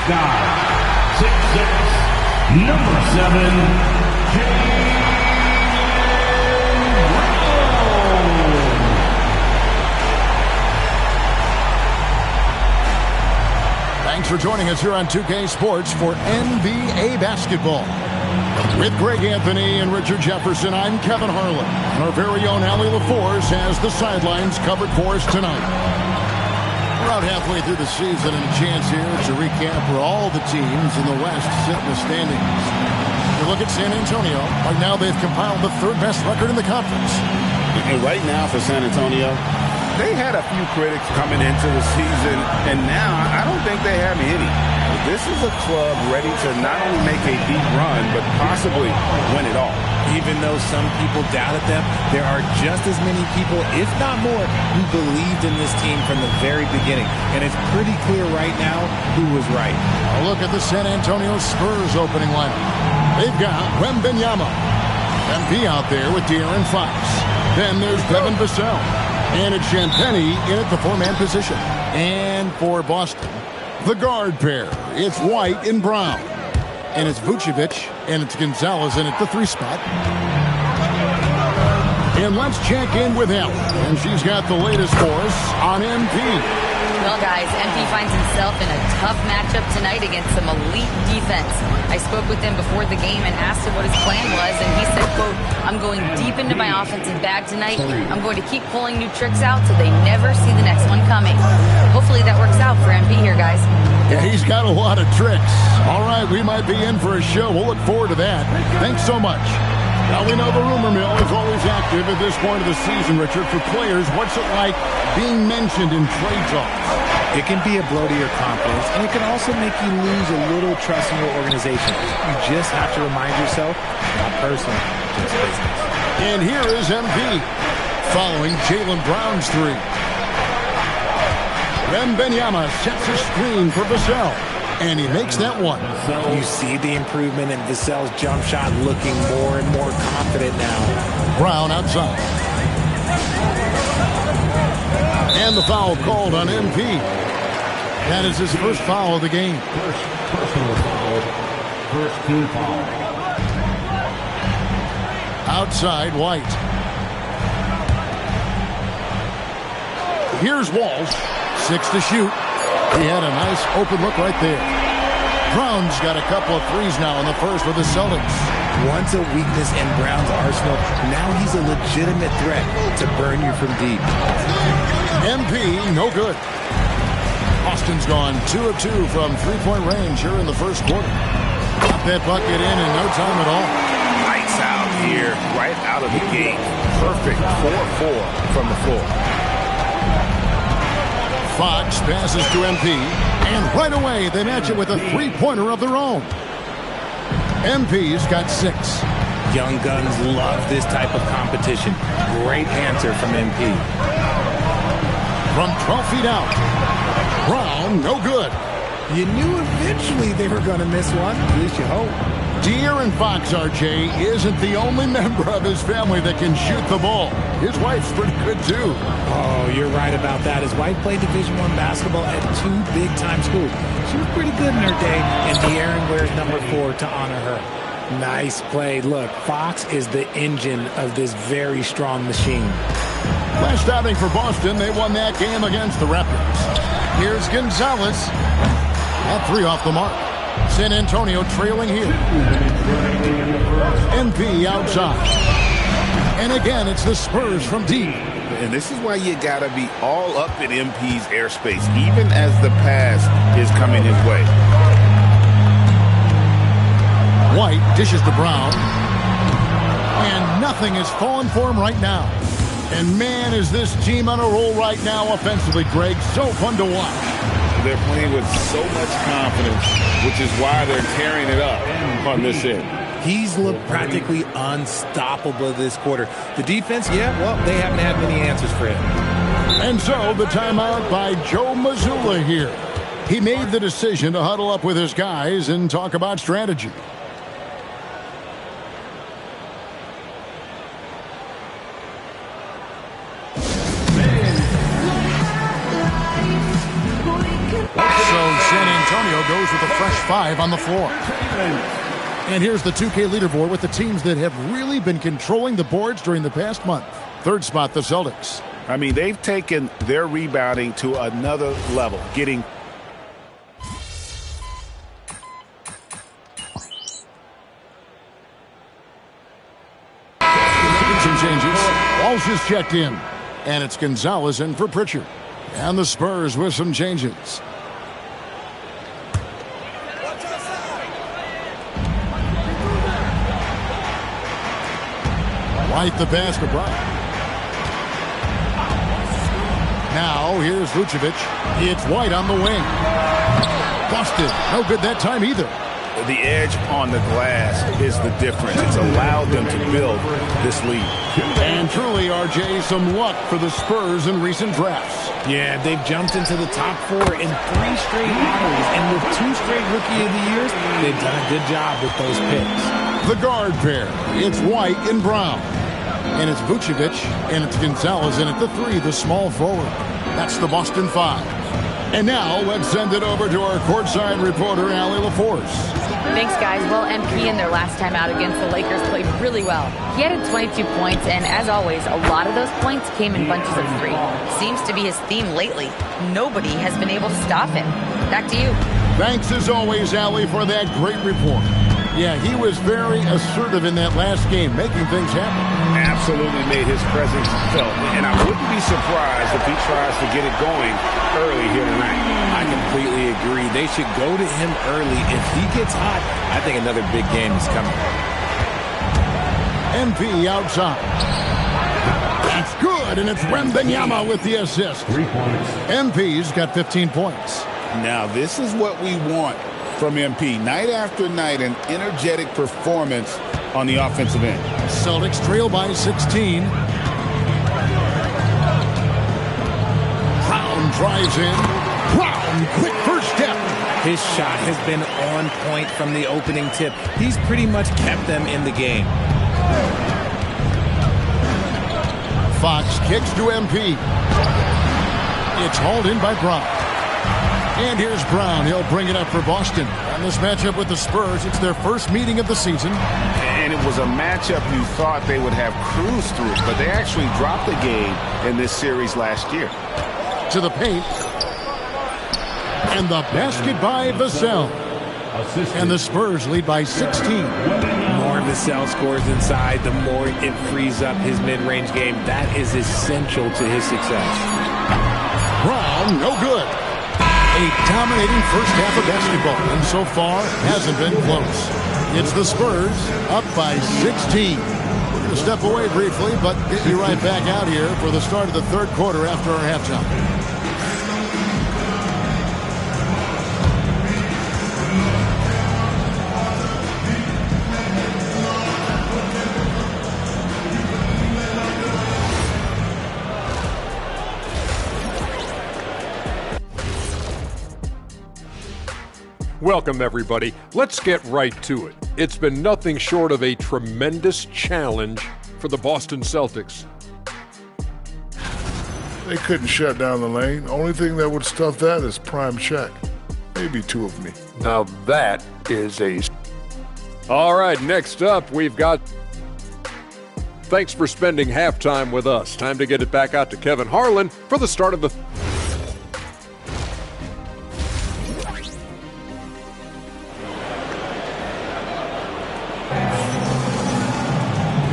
Guy, 6'6", number 7, Thanks for joining us here on 2K Sports for NBA basketball. With Greg Anthony and Richard Jefferson, I'm Kevin Harlan. And our very own Allie LaForce has the sidelines covered for us tonight. We're out halfway through the season and a chance here to recap where all the teams in the West sit in the standings. You look at San Antonio. Right now they've compiled the third best record in the conference. And right now for San Antonio, they had a few critics coming into the season, and now I don't think they have any. This is a club ready to not only make a deep run, but possibly win it all. Even though some people doubted them, there are just as many people, if not more, who believed in this team from the very beginning. And it's pretty clear right now who was right. A look at the San Antonio Spurs opening lineup. They've got Wembanyama. MP out there with De'Aaron Fox. Then there's Devin Vassell. And it's Champagnie in at the four-man position. And for Boston, the guard pair. It's White and Brown. And it's Vucevic and it's Gonzalez in at the 3 spot. And let's check in with Ellen. And she's got the latest for us on MP. Well, guys, MP finds himself in a tough matchup tonight against some elite defense. I spoke with him before the game and asked him what his plan was, and he said, quote, "I'm going deep into my offensive bag tonight. I'm going to keep pulling new tricks out so they never see the next one coming." Hopefully that works out for MP here, guys. Yeah, he's got a lot of tricks. All right, we might be in for a show. We'll look forward to that. Thanks so much. Now, we know the rumor mill is always active at this point of the season, Richard. For players, what's it like being mentioned in trade talks? It can be a blow to your confidence, and it can also make you lose a little trust in your organization. You just have to remind yourself, not personal, just business. And here is MP, following Jaylen Brown's 3. Wembanyama sets a screen for Vassell. And he makes that one. You see the improvement in Vassell's jump shot, looking more and more confident now. Brown outside. And the foul called on MP. That is his first foul of the game. First personal foul. First team foul. Outside, White. Here's Walsh. 6 to shoot. He had a nice open look right there. Brown's got a couple of threes now in the first with the Celtics. Once a weakness in Brown's arsenal, now he's a legitimate threat to burn you from deep. MP, no good. Austin's gone 2 of 2 from three-point range here in the first quarter. Got that bucket in no time at all. Lights out here, right out of the gate. Perfect 4-4 from the floor. Fox passes to MP, and right away they match it with a three-pointer of their own. MP's got 6. Young guns love this type of competition. Great answer from MP. From 12 feet out, Brown, no good. You knew eventually they were going to miss one, at least you hope. De'Aaron Fox, RJ, isn't the only member of his family that can shoot the ball. His wife's pretty good, too. Oh, you're right about that. His wife played Division I basketball at 2 big-time schools. She was pretty good in her day, and De'Aaron wears number 4 to honor her. Nice play. Look, Fox is the engine of this very strong machine. Last outing for Boston, they won that game against the Raptors. Here's Gonzalez. That 3 off the mark. San Antonio trailing here. MP outside. And again, it's the Spurs from deep. And this is why you got to be all up in MP's airspace, even as the pass is coming his way. White dishes to Brown. And nothing is falling for him right now. And man, is this team on a roll right now offensively, Greg. So fun to watch. They're playing with so much confidence, which is why they're tearing it up on this end. He's looked practically unstoppable this quarter. The defense, yeah, well, they haven't had many answers for him. And so the timeout by Joe Mazzulla here. He made the decision to huddle up with his guys and talk about strategy. So San Antonio goes with a fresh 5 on the floor. And here's the 2K leaderboard with the teams that have really been controlling the boards during the past month. Third spot, the Celtics. I mean, they've taken their rebounding to another level, getting some changes. Walsh is checked in, and it's Gonzalez in for Pritchard. And the Spurs with some changes. White the pass to Bryant. Now here's Vucevic. It's White on the wing. Busted. No good that time either. the edge on the glass is the difference. It's allowed them to build this lead. And truly, RJ, some luck for the Spurs in recent drafts. Yeah, they've jumped into the top 4 in 3 straight lotteries, and with 2 straight Rookie of the Years, they've done a good job with those picks. The guard pair, it's White and Brown. And it's Vucevic, and it's Gonzalez in at the 3, the small forward. That's the Boston 5. And now, let's send it over to our courtside reporter, Allie LaForce. Thanks, guys. Well, MP in their last time out against the Lakers played really well. He added 22 points, and as always, a lot of those points came in bunches of 3. Seems to be his theme lately. Nobody has been able to stop him. Back to you. Thanks, as always, Allie, for that great report. Yeah, he was very assertive in that last game, making things happen. Absolutely made his presence felt. And I wouldn't be surprised if he tries to get it going early here tonight. I completely agree. They should go to him early. If he gets hot, I think another big game is coming. MP outside. It's good, and it's Wembanyama with the assist. 3 points. MP's got 15 points. Now, this is what we want from MP. Night after night, an energetic performance on the offensive end. Celtics trail by 16. Brown drives in. Brown, quick first step. His shot has been on point from the opening tip. He's pretty much kept them in the game. Fox kicks to MP. It's hauled in by Brown. And here's Brown. He'll bring it up for Boston. And this matchup with the Spurs, it's their first meeting of the season. And it was a matchup you thought they would have cruised through, but they actually dropped the game in this series last year. To the paint. And the basket by Vassell. And the Spurs lead by 16. The more Vassell scores inside, the more it frees up his mid-range game. That is essential to his success. Brown, no good. A dominating first half of basketball, and so far hasn't been close. It's the Spurs up by 16. We're going to step away briefly, but get you right back out here for the start of the third quarter after our halftime. Welcome, everybody. Let's get right to it. It's been nothing short of a tremendous challenge for the Boston Celtics. They couldn't shut down the lane. Only thing that would stuff that is prime check. Maybe 2 of me. Now that is a... All right, next up, we've got... Thanks for spending halftime with us. Time to get it back out to Kevin Harlan for the start of the...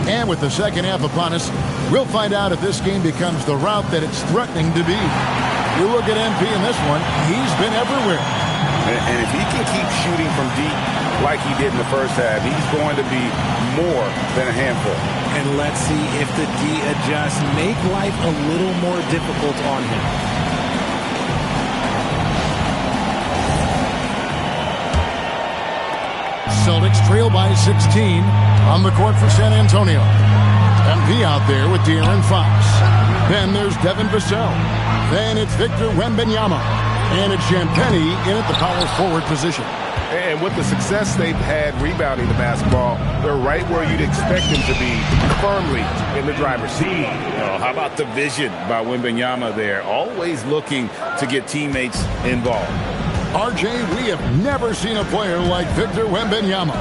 And with the second half upon us, we'll find out if this game becomes the route that it's threatening to be. You look at MP in this one, he's been everywhere. And if he can keep shooting from deep like he did in the first half, he's going to be more than a handful. And let's see if the D adjusts, make life a little more difficult on him. Celtics trail by 16 on the court for San Antonio. MP out there with De'Aaron Fox. Then there's Devin Vassell. Then it's Victor Wembanyama. And it's Champagnie in at the power forward position. And with the success they've had rebounding the basketball, they're right where you'd expect them to be, firmly in the driver's seat. How about the vision by Wembanyama there? Always looking to get teammates involved. RJ, we have never seen a player like Victor Wembanyama.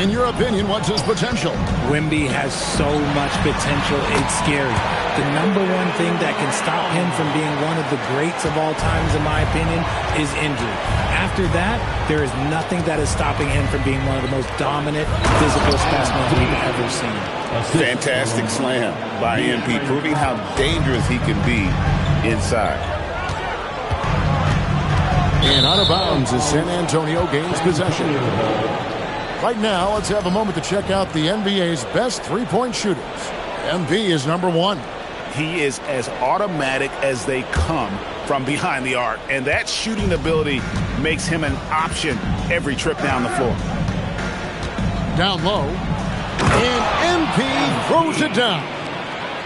In your opinion, what's his potential? Wemby has so much potential, it's scary. The number one thing that can stop him from being one of the greats of all times, in my opinion, is injury. After that, there is nothing that is stopping him from being one of the most dominant physical specimens we've ever seen. Fantastic slam by MP, proving how dangerous he can be inside. And out of bounds as San Antonio gains possession. Right now, let's have a moment to check out the NBA's best three-point shooters. MP is number 1. He is as automatic as they come from behind the arc, and that shooting ability makes him an option every trip down the floor. Down low, and MP throws it down.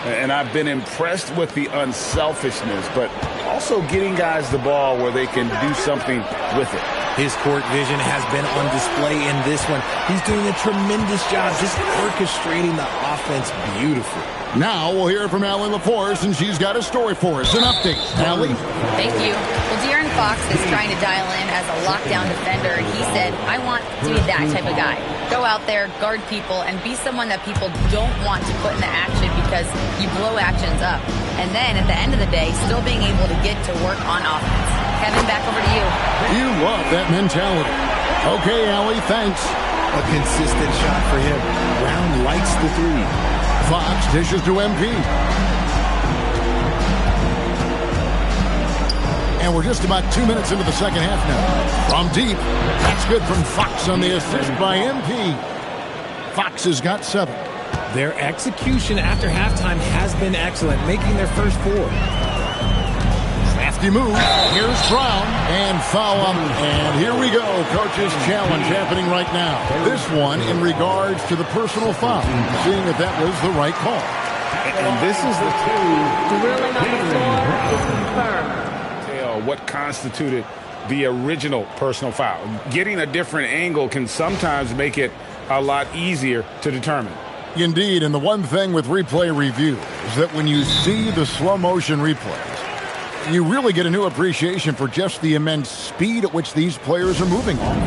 And I've been impressed with the unselfishness, but also getting guys the ball where they can do something with it. His court vision has been on display in this one. He's doing a tremendous job just orchestrating the offense beautifully. Now we'll hear from Allie LaForce, and she's got a story for us. An update. Allie? Thank you. Well, De'Aaron Fox is trying to dial in as a lockdown defender, and he said, I want to be that type of guy. Go out there, guard people, and be someone that people don't want to put in the action because you blow actions up. And then at the end of the day, still being able to get to work on offense. Kevin, back over to you. You love that mentality. Okay, Allie, thanks. A consistent shot for him. Brown lights the three. Fox dishes to MP. And we're just about 2 minutes into the second half now. From deep, that's good from Fox on the assist by MP. Fox has got 7. Their execution after halftime has been excellent, making their first 4. Crafty move. Here's Brown and foul up. And here we go. Coach's challenge happening right now. This one in regards to the personal foul, seeing that that was the right call. And this is the ruling on the floor is confirmed. What constituted the original personal foul. Getting a different angle can sometimes make it a lot easier to determine. Indeed, and the one thing with replay review is that when you see the slow motion replays, you really get a new appreciation for just the immense speed at which these players are moving on,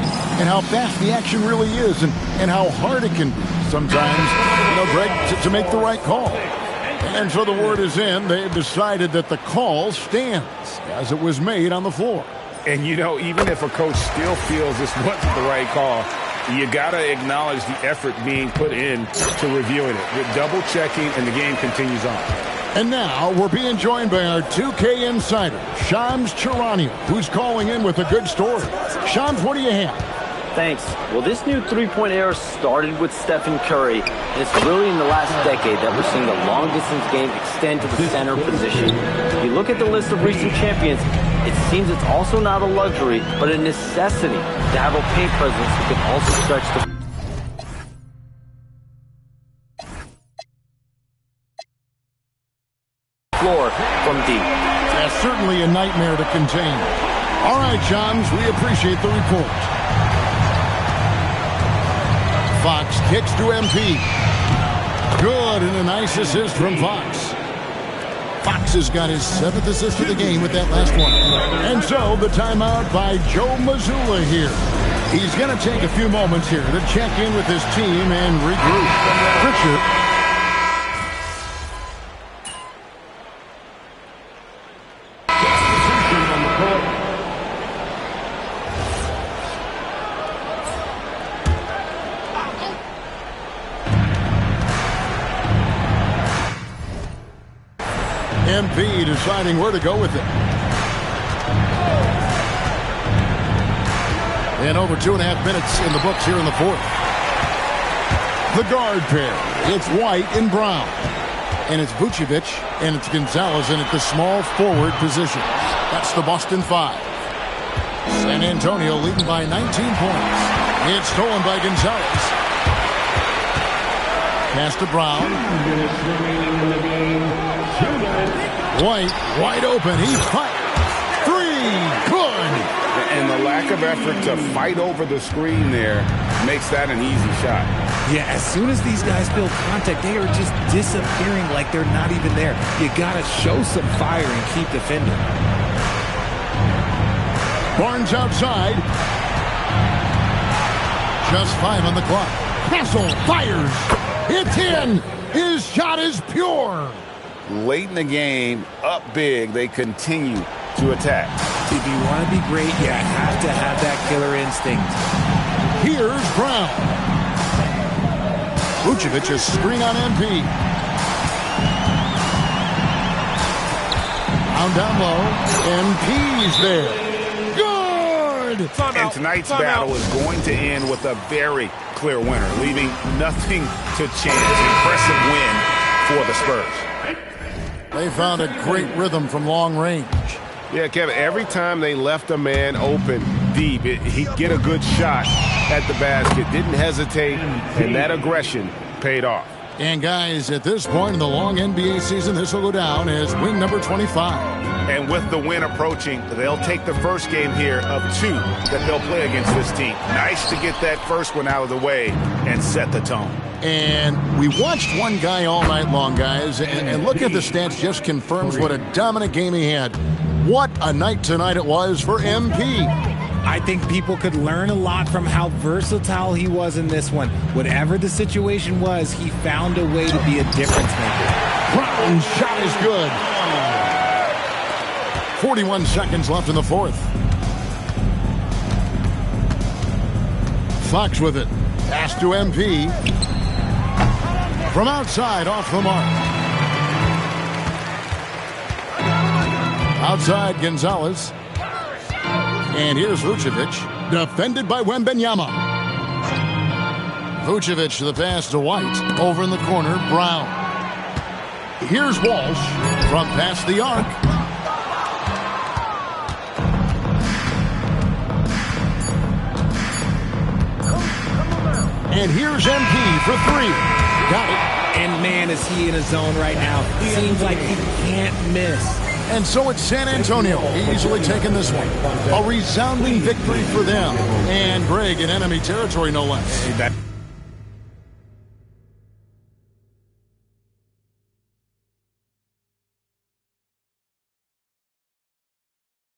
and how fast the action really is, and how hard it can be sometimes, Greg, to make the right call. And so the word is in. They've decided that the call stands as it was made on the floor. And, even if a coach still feels this wasn't the right call, you got to acknowledge the effort being put in to reviewing it. With double-checking, and the game continues on. And now we're being joined by our 2K insider, Shams Charania, who's calling in with a good story. Shams, what do you have? Thanks. Well, this new three-point era started with Stephen Curry, and it's really in the last decade that we're seeing the long-distance game extend to the center position. If you look at the list of recent champions, it seems it's also not a luxury, but a necessity to have a paint presence who can also stretch the floor from deep. That's certainly a nightmare to contain. All right, Shams, we appreciate the report. Fox kicks to MP. Good, and a nice assist from Fox. Fox has got his 7th assist of the game with that last one. And so the timeout by Joe Mazzulla here. He's going to take a few moments here to check in with his team and regroup. Richard. MP deciding where to go with it. And over 2.5 minutes in the books here in the 4th. The guard pair. It's White and Brown. And it's Vucevic and it's Gonzalez in at the small forward position. That's the Boston 5. San Antonio leading by 19 points. It's stolen by Gonzalez. Pass to Brown. White, wide open. He's fired. 3. Good. And the lack of effort to fight over the screen there makes that an easy shot. Yeah, as soon as these guys feel contact, they are just disappearing like they're not even there. You got to show some fire and keep defending. Barnes outside. Just 5 on the clock. Castle fires. It's in. His shot is pure. Late in the game, up big, they continue to attack. If you want to be great, you have to have that killer instinct. Here's Brown. Vucevic's screen on MP. Down low. MP's there. Good! And tonight's battle is going to end with a very clear winner, leaving nothing to chance. Impressive win for the Spurs. They found a great rhythm from long range. Yeah, Kevin, every time they left a man open deep, he'd get a good shot at the basket. Didn't hesitate, and that aggression paid off. And guys, at this point in the long NBA season, this will go down as win number 25. And with the win approaching, they'll take the first game here of 2 that they'll play against this team. Nice to get that first one out of the way and set the tone. And we watched one guy all night long, guys, and look at the stats, just confirms what a dominant game he had. What a night tonight it was for MP. I think people could learn a lot from how versatile he was in this one. Whatever the situation was, he found a way to be a difference maker. Brown's shot is good. 41 seconds left in the fourth. Fox with it. Pass to MP. From outside, off the mark. Outside, Gonzalez. And here's Vucevic, defended by Wembanyama. Vucevic to the pass to White. Over in the corner, Brown. Here's Walsh from past the arc. And here's MP for 3. Got it. And man, is he in a zone right now. Seems like he can't miss. And so it's San Antonio easily taking this one. A resounding victory for them. And Greg in enemy territory, no less.